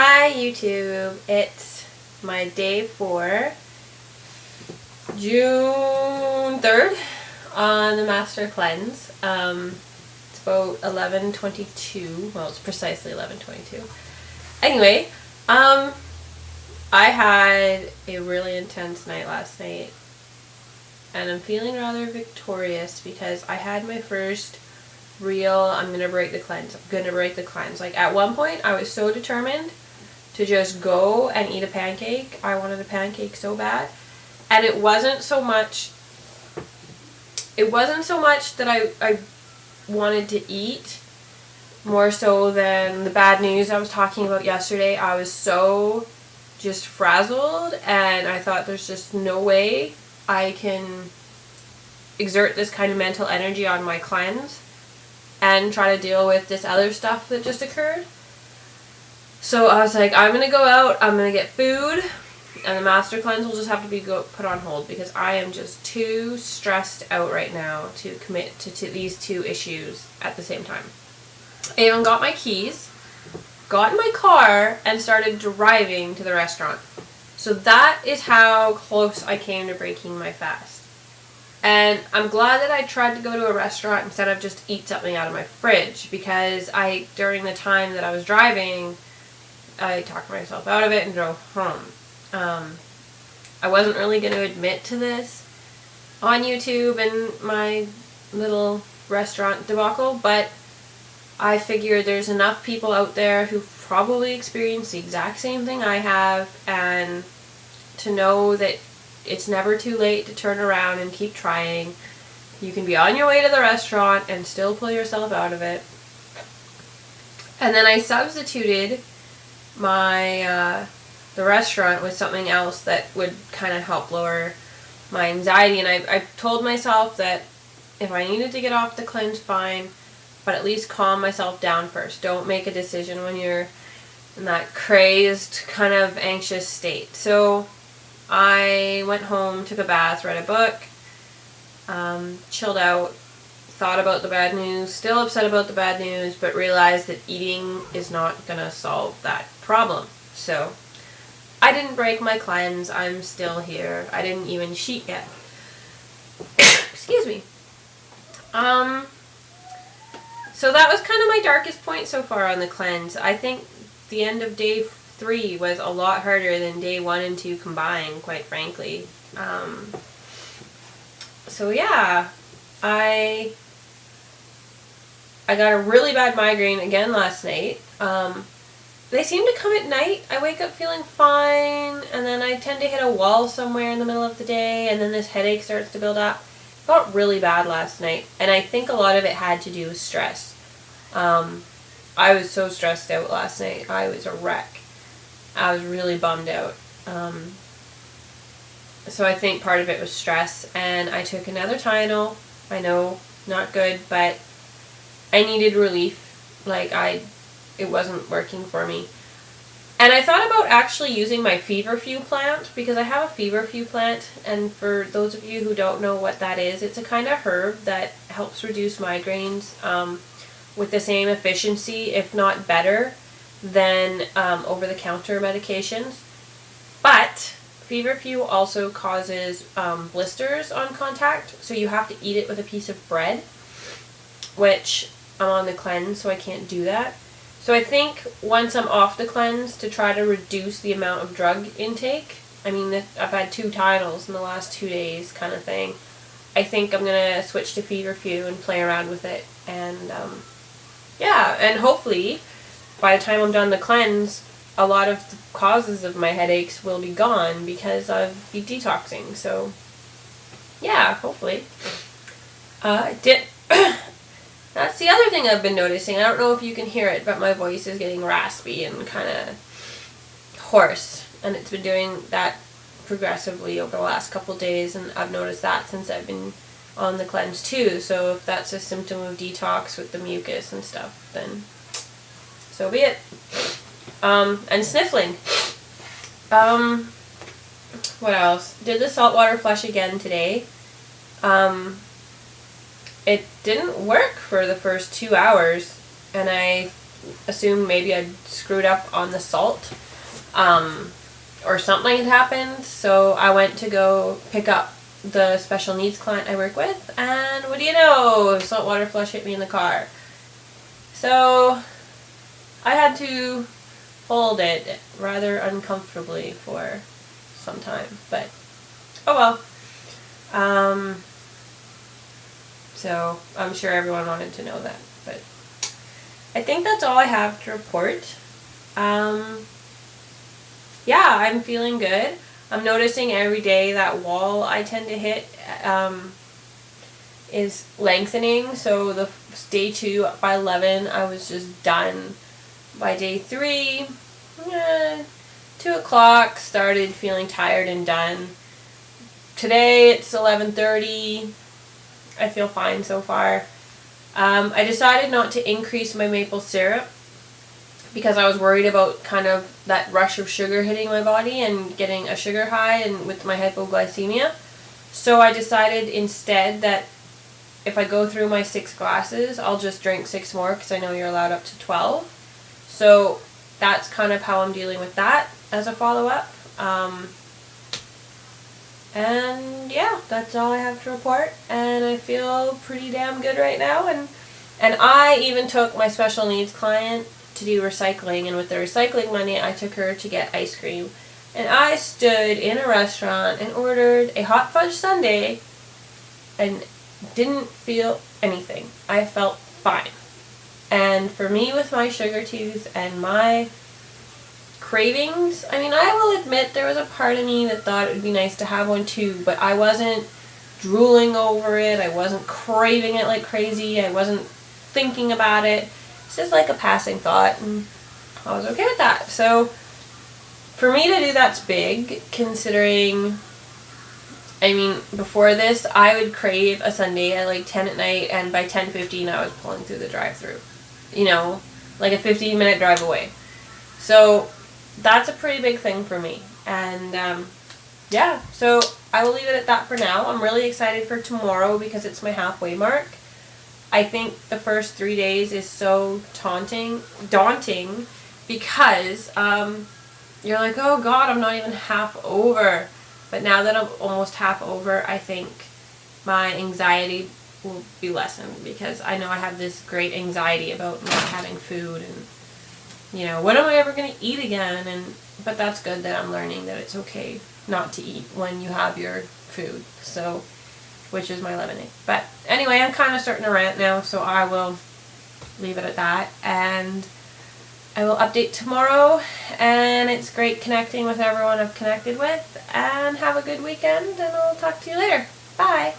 Hi YouTube, it's my day for June 3rd on the Master Cleanse. It's about 11:22, well it's precisely 11:22. Anyway, I had a really intense night last night and I'm feeling rather victorious because I had my first real, I'm gonna break the cleanse. Like at one point I was so determined to just go and eat a pancake. I wanted a pancake so bad. And it wasn't so much that I wanted to eat, more so than the bad news I was talking about yesterday. I was so just frazzled and I thought there's just no way I can exert this kind of mental energy on my cleanse and try to deal with this other stuff that just occurred. So I was like, I'm going to go out, I'm going to get food, and the Master Cleanse will just have to be put on hold because I am just too stressed out right now to commit to these two issues at the same time. I even got my keys, got in my car, and started driving to the restaurant. So that is how close I came to breaking my fast. And I'm glad that I tried to go to a restaurant instead of just eat something out of my fridge, because during the time that I was driving, I talked myself out of it and drove home. I wasn't really going to admit to this on YouTube and my little restaurant debacle, but I figured there's enough people out there who probably experienced the exact same thing I have, and to know that it's never too late to turn around and keep trying. You can be on your way to the restaurant and still pull yourself out of it. And then I substituted the restaurant with something else that would kind of help lower my anxiety. And I told myself that if I needed to get off the cleanse, fine, but at least calm myself down first. Don't make a decision when you're in that crazed, kind of anxious state. So I went home, took a bath, read a book, chilled out, thought about the bad news, still upset about the bad news, but realized that eating is not going to solve that problem. So I didn't break my cleanse. I'm still here. I didn't even cheat yet. Excuse me. So that was kind of my darkest point so far on the cleanse. I think the end of day 3 was a lot harder than day 1 and 2 combined, quite frankly. So yeah, I got a really bad migraine again last night. They seem to come at night. I wake up feeling fine, and then I tend to hit a wall somewhere in the middle of the day, and then this headache starts to build up. It felt really bad last night, and I think a lot of it had to do with stress. I was so stressed out last night. I was a wreck. I was really bummed out. So I think part of it was stress, and I took another Tylenol. I know, not good, but I needed relief. It wasn't working for me. And I thought about actually using my feverfew plant, because I have a feverfew plant, and for those of you who don't know what that is, it's a kind of herb that helps reduce migraines with the same efficiency, if not better, than over-the-counter medications. But feverfew also causes blisters on contact, so you have to eat it with a piece of bread, which I'm on the cleanse, so I can't do that. So I think once I'm off the cleanse, to try to reduce the amount of drug intake, I mean, I've had 2 Tylenols in the last 2 days kind of thing, I think I'm going to switch to feverfew and play around with it. And yeah, and hopefully by the time I'm done the cleanse, a lot of the causes of my headaches will be gone because I'll be detoxing. So yeah, hopefully. That's the other thing I've been noticing. I don't know if you can hear it, but my voice is getting raspy and kind of hoarse. And it's been doing that progressively over the last couple days, and I've noticed that since I've been on the cleanse too. So if that's a symptom of detox with the mucus and stuff, then so be it. And sniffling. What else? Did the saltwater flush again today. It didn't work for the first 2 hours, and I assumed maybe I'd screwed up on the salt, or something had happened. So I went to go pick up the special needs client I work with, and what do you know? Saltwater flush hit me in the car. So I had to hold it rather uncomfortably for some time, but oh well. So I'm sure everyone wanted to know that, but I think that's all I have to report. Yeah, I'm feeling good. I'm noticing every day that wall I tend to hit is lengthening. So the day 2 by 11, I was just done. By day 3, 2 o'clock, started feeling tired and done. Today it's 11:30. I feel fine so far. I decided not to increase my maple syrup because I was worried about kind of that rush of sugar hitting my body and getting a sugar high and with my hypoglycemia. So I decided instead that if I go through my 6 glasses, I'll just drink 6 more because I know you're allowed up to 12. So that's kind of how I'm dealing with that as a follow-up. And yeah, that's all I have to report, and I feel pretty damn good right now. And I even took my special needs client to do recycling, and with the recycling money I took her to get ice cream. And I stood in a restaurant and ordered a hot fudge sundae and didn't feel anything. I felt fine. And for me, with my sugar tooth and my cravings, I mean, I will admit there was a part of me that thought it would be nice to have one too, but I wasn't drooling over it. I wasn't craving it like crazy. I wasn't thinking about it. It's just like a passing thought, and I was okay with that. So for me to do that's big, considering, I mean, before this, I would crave a sundae at like 10 at night, and by 10:15 I was pulling through the drive-thru. You know, like a 15-minute drive away. So that's a pretty big thing for me. And yeah, so I will leave it at that for now. I'm really excited for tomorrow because it's my halfway mark. I think the first 3 days is so daunting because you're like, oh God, I'm not even half over. But now that I'm almost half over, I think my anxiety will be lessened because I know I have this great anxiety about not having food and, you know, when am I ever going to eat again? But that's good that I'm learning that it's okay not to eat when you have your food. So, which is my lemonade. But anyway, I'm kind of starting to rant now, so I will leave it at that. And I will update tomorrow. And it's great connecting with everyone I've connected with. And have a good weekend, and I'll talk to you later. Bye.